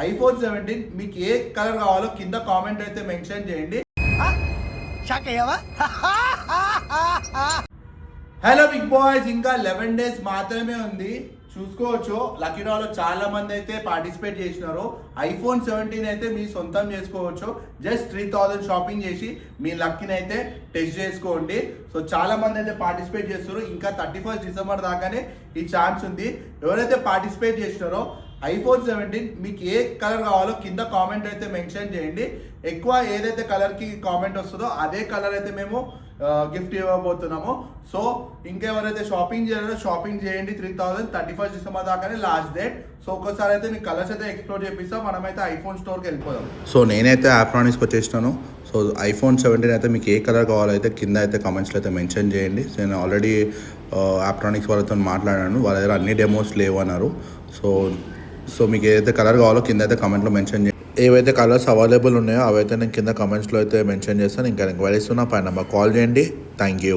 IPhone 17 మీకు ఏ colour కావాలో కింద కామెంట్ అయితే మెన్షన్ చేయండి. హలో బిగ్ బాయ్స్, ఇంకా 11 days మాత్రమే ఉంది. చూసుకోవచ్చు లక్కీ డ్రాలో చాలా మంది అయితే పార్టిసిపేట్ చేసినారు. ఐఫోన్ 17 అయితే మీ సొంతం చేసుకోవచ్చు. జస్ట్ 3000 షాపింగ్ చేసి మీ లక్కీని అయితే టెస్ట్ చేసుకోండి. సో చాలా మంది అయితే పార్టిసిపేట్ చేస్తారు. ఇంకా 31 December దాకానే ఈ ఛాన్స్ ఉంది. ఎవరైతే పార్టిసిపేట్ చేసినారో ఐఫోన్ 17 మీకు ఏ కలర్ కావాలో కింద కామెంట్ అయితే మెన్షన్ చేయండి. ఎక్కువ ఏదైతే కలర్కి కామెంట్ వస్తుందో అదే కలర్ అయితే మేము గిఫ్ట్ ఇవ్వబోతున్నాము. సో ఇంకెవరైతే షాపింగ్ చేయాలో షాపింగ్ చేయండి. 3000 31 December దాకానే లాస్ట్ డేట్. సో ఒక్కసారి అయితే మీకు కలర్స్ అయితే ఎక్స్ప్లోర్ చేపిస్తాం. మనమైతే ఐఫోన్ స్టోర్కి వెళ్ళిపోదాం. సో నేనైతే ఆప్రానిక్స్కి వచ్చేసినాను. సో ఐఫోన్ 17 అయితే మీకు ఏ కలర్ కావాలో అయితే కింద అయితే కామెంట్స్లో అయితే మెన్షన్ చేయండి. సో నేను ఆల్రెడీ ఆప్రానిక్స్ వాళ్ళతో మాట్లాడాను. వాళ్ళ దగ్గర అన్ని డెమోస్ లేవు అన్నారు. సో మీకు ఏదైతే కలర్ కావాలో కింద అయితే కామెంట్లో మెన్షన్ చేయండి. ఏవైతే కలర్స్ అవైలబుల్ ఉన్నాయో అవైతే నేను కింద కామెంట్స్లో అయితే మెన్షన్ చేస్తాను. ఇంకా ఎంక్వైరీస్ ఉన్నా పైన నెంబర్ కాల్ చేయండి. Thank you.